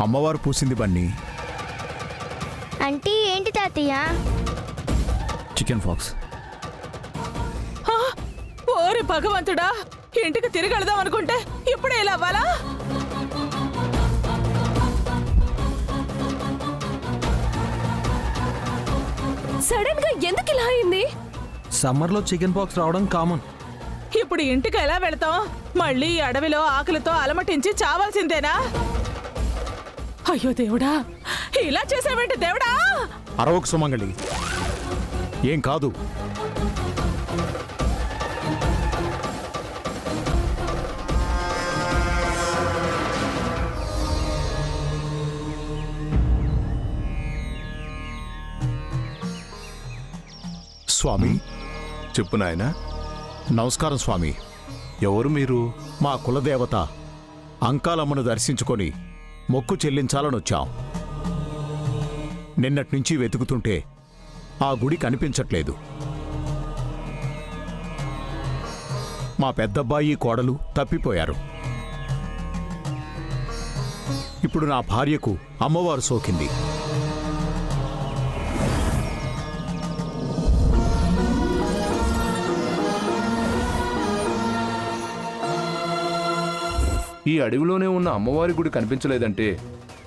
అమ్మవారు పూసింది బన్నీ. అంటే ఏంటి తాతయ్య? Chicken fox. ఓరి భగవంతుడా, ఇంటికి తిరిగి వెళదాం అనుకుంటే ఇప్పుడే ఇలా అవ్వాలా? సడన్ గా ఎందుకు ఇలా అయింది? సమ్మర్లో చికెన్ పాక్స్ రావడం కామన్. ఇప్పుడు ఇంటికి ఎలా వెళతాం? మళ్ళీ అడవిలో ఆకలితో అలమటించి చావాల్సిందేనా? అయ్యో దేవుడా, ఇలా చేసావేంటి దేవుడా? అరవకు సుమంగళి, ఏం కాదు. స్వామి. చెప్పు నాయనా. నమస్కారం స్వామి. ఎవరు మీరు? మా కులదేవత అంకాలమ్మను దర్శించుకొని మొక్కు చెల్లించాలనొచ్చాం. నిన్నట్నుంచి వెతుకుతుంటే ఆ గుడి కనిపించట్లేదు. మా పెద్దబ్బాయి కోడలు తప్పిపోయారు. ఇప్పుడు నా భార్యకు అమ్మవారు సోకింది. ఈ అడవిలోనే ఉన్న అమ్మవారి గుడి కనిపించలేదంటే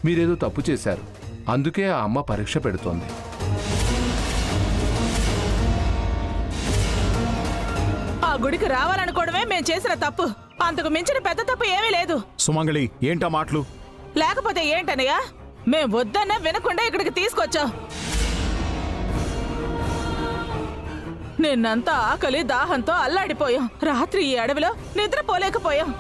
మీరేదో తప్పు చేశారు. అందుకే ఆ అమ్మ పరీక్ష పెడుతోంది. ఆ గుడికి రావాలనుకోవడమే మేం చేసిన తప్పు. అంతకు మించిన పెద్ద తప్పు ఏమీ లేదు. సుమంగళి, ఏంటా మాటలు? లేకపోతే ఏంటనయ్యా, మేం వద్దన్నా వినకుండా ఇక్కడికి తీసుకొచ్చాం. నిన్నంతా ఆకలి దాహంతో అల్లాడిపోయాం. రాత్రి ఈ అడవిలో నిద్రపోలేకపోయాం.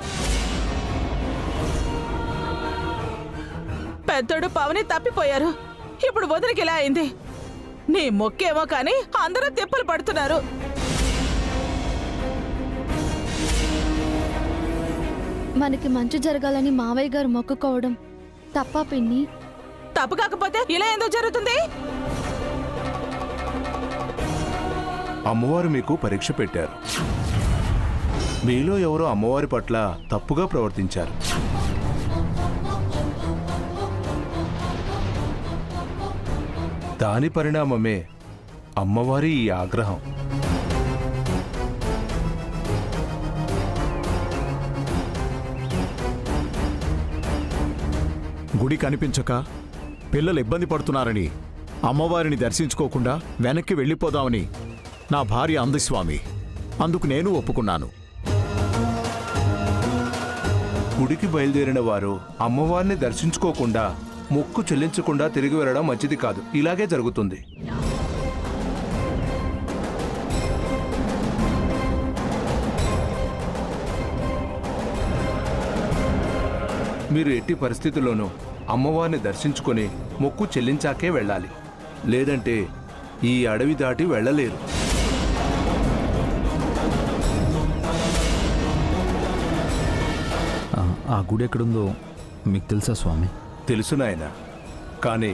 పెద్దోడు పవని తప్పిపోయారు. ఇప్పుడు వదిలికి ఇలా అయింది. నీ మొక్కేమో కానీ అందరూ తిప్పలు పడుతున్నారు. మనకి మంచి జరగాలని మావయ్య గారు మొక్కుకోవడం తప్పా పిన్ని? తప్పు కాకపోతే ఇలా ఎందుకు జరుగుతుంది? అమ్మవారు మీకు పరీక్ష పెట్టారు. మీలో ఎవరో అమ్మవారి పట్ల తప్పుగా ప్రవర్తించారు. దాని పరిణామమే అమ్మవారి ఈ ఆగ్రహం. గుడి కనిపించక పిల్లలు ఇబ్బంది పడుతున్నారని అమ్మవారిని దర్శించుకోకుండా వెనక్కి వెళ్ళిపోదామని నా భార్య అంది స్వామి. అందుకు నేను ఒప్పుకున్నాను. గుడికి బయలుదేరిన వారు అమ్మవారిని దర్శించుకోకుండా మొక్కు చెల్లించకుండా తిరిగి వెళ్ళడం మంచిది కాదు. ఇలాగే జరుగుతుంది. మీరు ఎట్టి పరిస్థితుల్లోనూ అమ్మవారిని దర్శించుకొని మొక్కు చెల్లించాకే వెళ్ళాలి. లేదంటే ఈ అడవి దాటి వెళ్ళలేరు. ఆ గుడి ఎక్కడుందో మీకు తెలుసా స్వామి? తెలుసు నాయనా, కానీ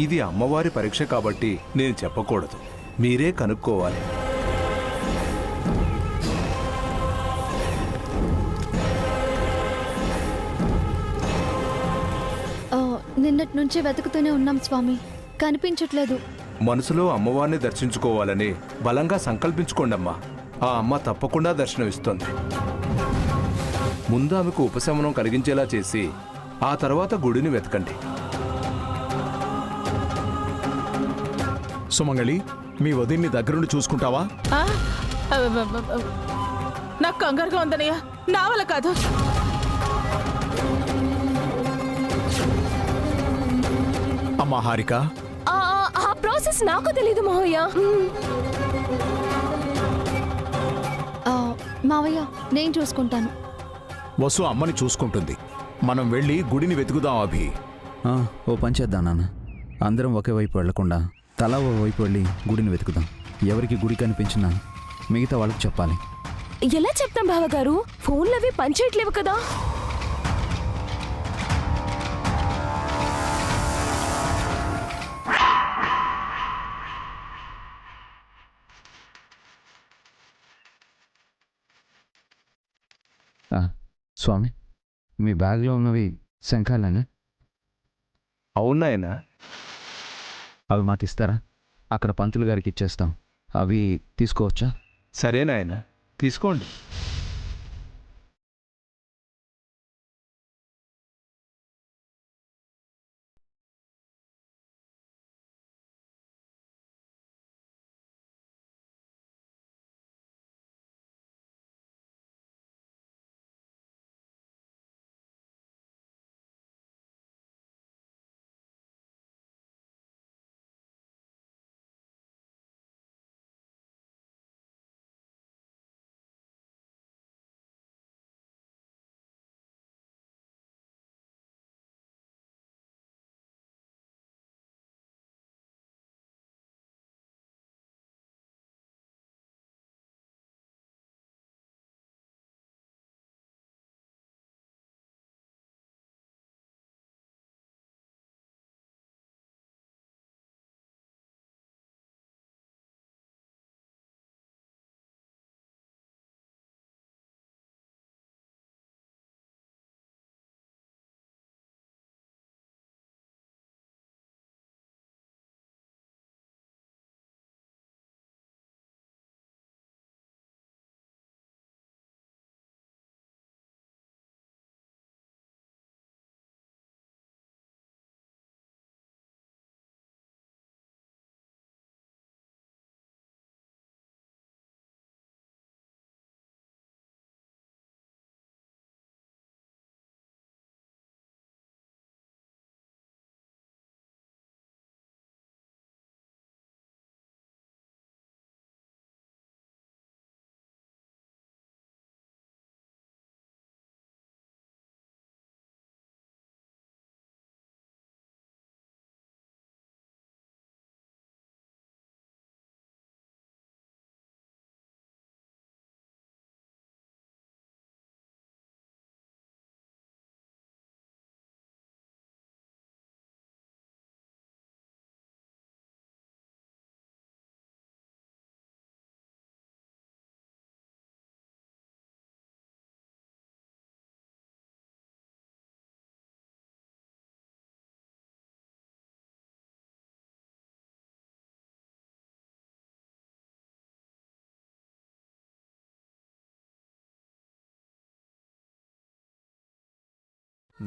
ఇది అమ్మవారి పరీక్ష కాబట్టి నేను చెప్పకూడదు. మీరే కనుక్కోవాలి. నిన్నటి నుంచి వెతుకుతూనే ఉన్నాం స్వామి, కనిపించట్లేదు. మనసులో అమ్మవారిని దర్శించుకోవాలని బలంగా సంకల్పించుకోండమ్మా. ఆ అమ్మ తప్పకుండా దర్శనమిస్తుంది. ముందు ఆమెకు ఉపశమనం కలిగించేలా చేసి ఆ తర్వాత గుడిని వెతకండి. సుమంగళి, మీ వదిన్ని దగ్గరుండి చూసుకుంటావా? నాకు కంగారుగా ఉందనయ్య, నా వల్ల కాదు. అమ్మా హారిక, ఆ ప్రాసెస్ నాకు తెలీదు మావయ్య. మావయ్య, నేను చూసుకుంటాను. వసు అమ్మని చూసుకుంటుంది. మనం వెళ్ళి గుడిని వెతుకుదాం అభి. ఓ పని చేద్దాం నాన్న, అందరం ఒకే వైపు వెళ్లకుండా తలా ఓ వైపు వెళ్ళి గుడిని వెతుకుదాం. ఎవరికి గుడి కనిపించినా మిగతా వాళ్ళకి చెప్పాలి. ఎలా చెప్తాం బావగారు? ఫోన్లు అవి పనిచేయట్లేవు కదా. స్వామి, మీ బ్యాగ్లో ఉన్నవి శంఖాలనే? అవును నాయనా. అవి మాకు ఇస్తారా? అక్కడ పంతులు గారికి ఇచ్చేస్తాం. అవి తీసుకోవచ్చా? సరే నాయనా, తీసుకోండి.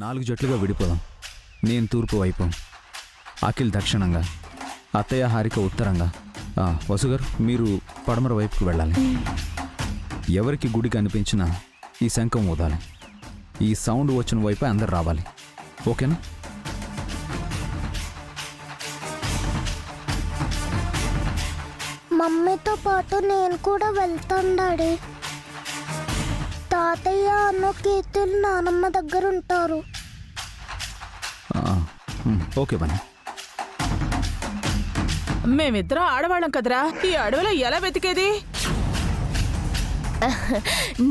నాలుగు జట్లుగా విడిపోదాం. నేను తూర్పు వైపు, అఖిల్ దక్షిణంగా, అత్తయ్య హారిక ఉత్తరంగా, వసుగారు మీరు పడమర వైపుకు వెళ్ళాలి. ఎవరికి గుడికి అనిపించినా ఈ శంఖం ఊదాలి. ఈ సౌండ్ వచ్చిన వైపే అందరు రావాలి. ఓకేనా? మమ్మీతో పాటు నేను కూడా వెళ్తాను డాడీ. తాతయ్య అన్న కీర్తులు నానమ్మ దగ్గర ఉంటారు. ఓకే బన్నీ. మేమిద్దరం ఆడవాళ్ళం కదరా, ఈ అడవిలో ఎలా వెతికేది?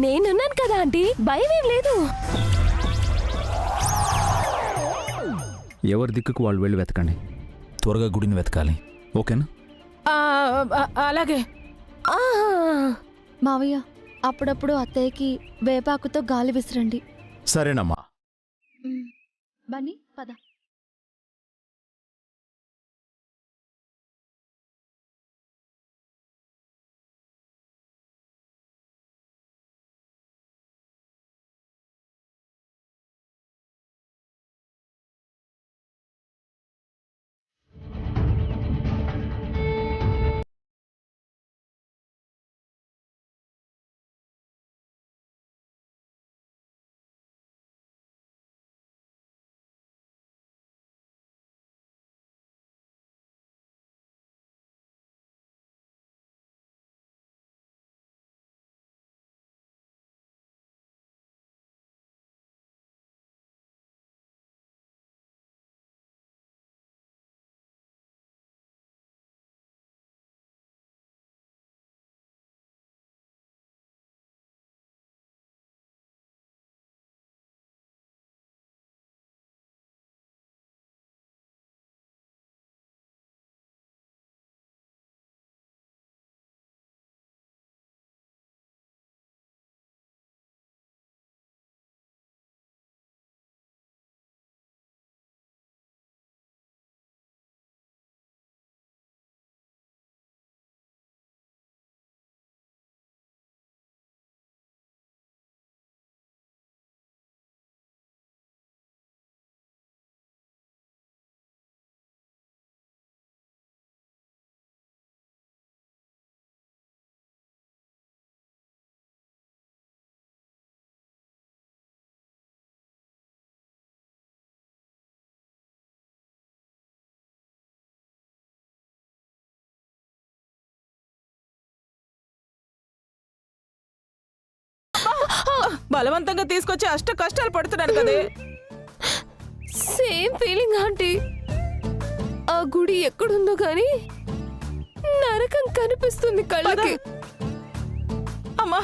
నేనున్నాను కదా ఆంటీ, భయమేం లేదు. ఎవరి దిక్కుకు వాళ్ళు వెళ్ళి వెతకండి. త్వరగా గుడిని వెతకాలి. ఓకేనా? అలాగే. మావయ్య అప్పుడప్పుడు అత్తయ్యకి వేపాకుతో గాలి విసిరండి. సరేనమ్మా. బన్నీ పద. బలవంతంగా తీసుకొచ్చి అష్ట కష్టాలు పడుతున్నాను కదే. Same feeling aunty. ఆ గుడి ఎక్కడుందో గాని నరకం కనిపిస్తుంది కళ్ళకి. అమ్మా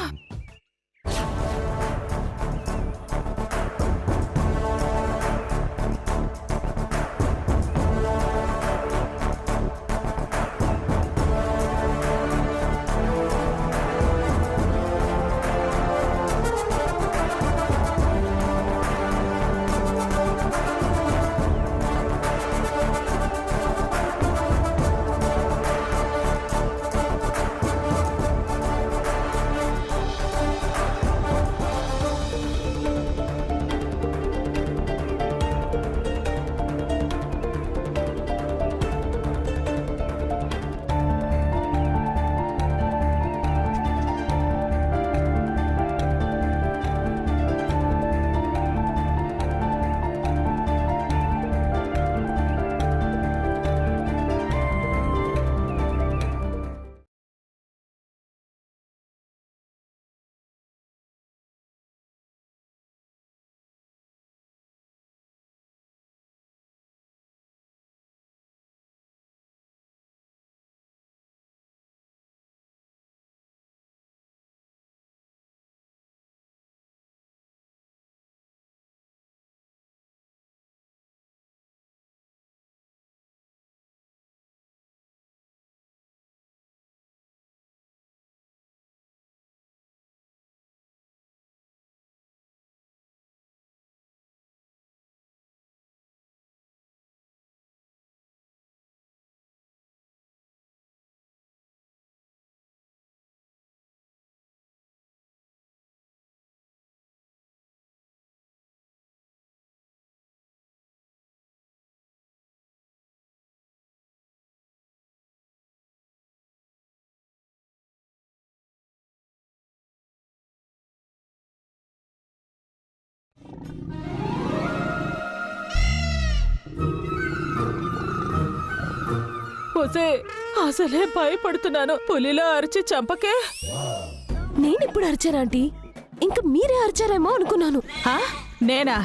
ఒసే, అసలే భయపడుతున్నాను. పులిలో అరిచి చంపకే. నేనెప్పుడు అరిచాను ఆంటీ? ఇంకా మీరే అరిచారేమో అనుకున్నాను. ఆ? నేనా?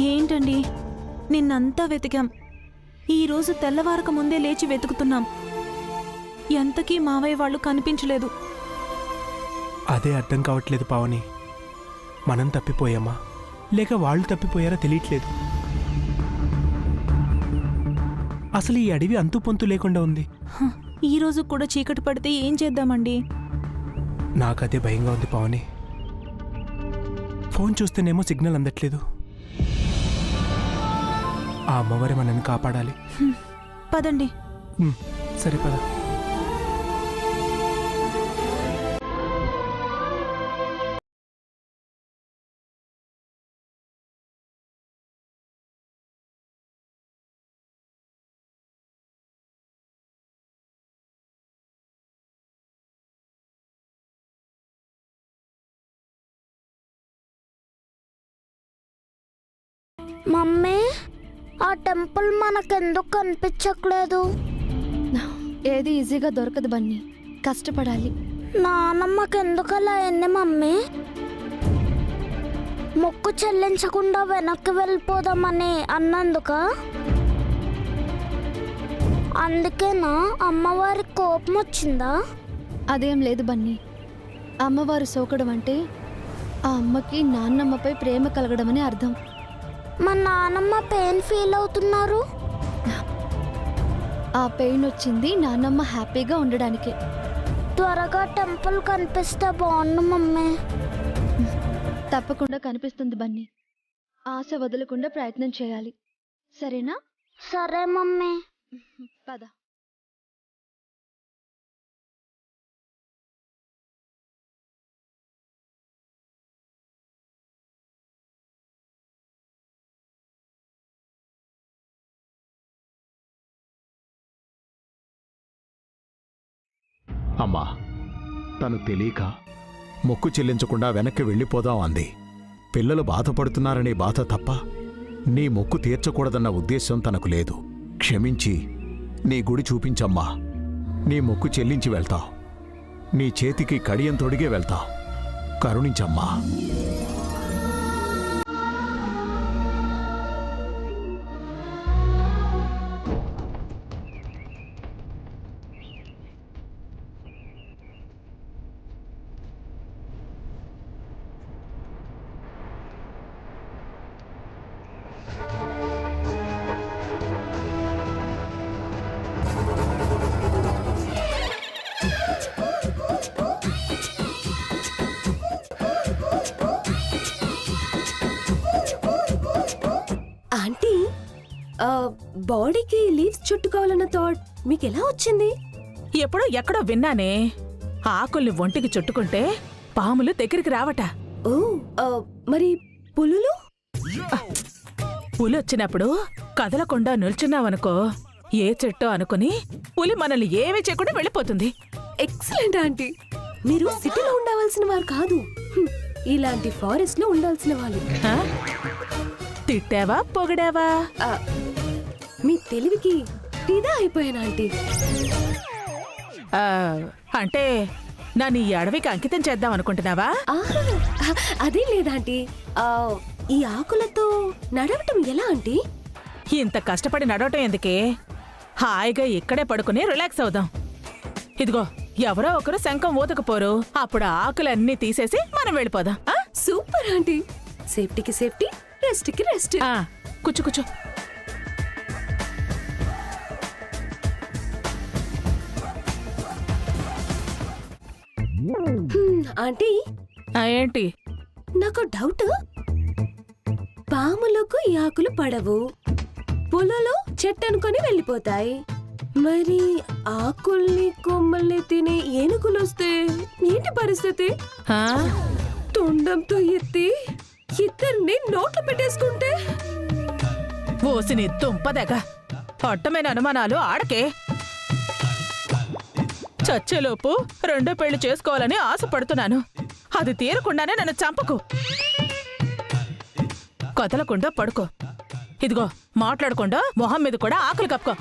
ఏంటండి నిన్నంతా వెతికాం. ఈరోజు తెల్లవారక ముందే లేచి వెతుకుతున్నాం. ఎంతకీ మావయ్య వాళ్ళు కనిపించలేదు. అదే అర్థం కావట్లేదు పావని. మనం తప్పిపోయామా లేక వాళ్ళు తప్పిపోయారా తెలియట్లేదు. అసలు ఈ అడవి అంతు పొంతు లేకుండా ఉంది. ఈరోజు కూడా చీకటి పడితే ఏం చేద్దామండి? నాకదే భయంగా ఉంది పావని. ఫోన్ చూస్తేనేమో సిగ్నల్ అందట్లేదు. ఆ అమ్మవారి మనల్ని కాపాడాలి. పదండి. సరే పద. మమ్మీ, ఆ టెంపుల్ మనకెందుకు కనిపించట్లేదు? ఏది ఈజీగా దొరకదు బన్నీ, కష్టపడాలి. నానమ్మకెందుకు అలా అయింది మమ్మీ? మొక్కు చెల్లించకుండా వెనక్కి వెళ్ళిపోదామని అన్నందుక? అందుకేనా అమ్మవారి కోపం వచ్చిందా? అదేం లేదు బన్నీ. అమ్మవారు సోకడం అంటే ఆ అమ్మకి నాన్నమ్మపై ప్రేమ కలగడమని అర్థం. మా నానమ్మ పెయిన్ ఫీల్ అవుతున్నారు. ఆ పెయిన్ వచ్చింది నాన్నమ్మ హ్యాపీగా ఉండడానికే. త్వరగా టెంపుల్ కనిపిస్తే బాగుండు మమ్మీ. తప్పకుండా కనిపిస్తుంది బన్నీ. ఆశ వదలకుండా ప్రయత్నం చేయాలి, సరేనా? సరే మమ్మీ. పద. అమ్మా, తను తెలియక మొక్కు చెల్లించకుండా వెనక్కి వెళ్ళిపోదాం అంది. పిల్లలు బాధపడుతున్నారనే బాధ తప్ప నీ మొక్కు తీర్చకూడదన్న ఉద్దేశం తనకు లేదు. క్షమించి నీ గుడి చూపించమ్మా. నీ మొక్కు చెల్లించి వెళ్తాం. నీ చేతికి కడియం తొడిగే వెళ్తాం. కరుణించమ్మా. ఆంటీ, బాడీకి లీవ్స్ చుట్టుకోవాలన్న థాట్ మీకు ఎలా వచ్చింది? ఎప్పుడో ఎక్కడో విన్నానే, ఆకుల్ని ఒంటికి చుట్టుకుంటే పాములు దగ్గరికి రావట. ఓ, మరి పులులు? పులి వచ్చినప్పుడు కదలకుండా నిల్చున్నావనుకో, ఏ చెట్టో అనుకుని పులి మనల్ని ఏమీ చేయకుండా వెళ్ళిపోతుంది. Excellent aunty. మీరు సిటీలో ఉండవలసిన వారు కాదు, ఇలాంటి ఫారెస్ట్ లో ఉండాల్సిన వాళ్ళు. ఆ? తిట్టావా పొగిడావా? మీ తెలివికి ఫిదా అయిపోయాను ఆంటీ. అంటే నన్ను ఈ అడవికి అంకితం చేద్దాం అనుకుంటున్నావా? అదేం లేదాంటీ. ఈ ఆకులతో నడవటం ఎలా ఆంటీ? ఇంత కష్టపడి నడవటం ఎందుకే? హాయిగా ఇక్కడే పడుకుని రిలాక్స్ అవుదాం. ఇదిగో, ఎవరో ఒకరు శంఖం ఊతకపోరు, అప్పుడు ఆకులన్నీ తీసేసి మనం వెళ్ళిపోదాం. Super aunty. సేఫ్టీకి సేఫ్టీ, రెస్ట్కి రెస్ట్. కూర్చో కూర్చో. ఆంటీ, ఏంటి? నాకు డౌట్. పాములకు ఈ ఆకులు పడవు, పొలలో చెట్టు అనుకొని వెళ్ళిపోతాయి. మరి ఆకుల్ని కొమ్మల్ని తినే ఏనుగులు వస్తే ఏంటి పరిస్థితి? తొండంతో ఎత్తి ఇద్దరిని నోట్లో పెట్టేసుకుంటే? ఓసిని దుంపదగ, అట్టమైన అనుమానాలు ఆడకే. చచ్చేలోపు రెండో పెళ్లి చేసుకోవాలని ఆశపడుతున్నాను. అది తీరకుండానే నన్ను చంపకు. కదలకుండా పడుకో. ఇదిగో, మాట్లాడకుండా మొహం మీద కూడా ఆకులు కప్పుకో.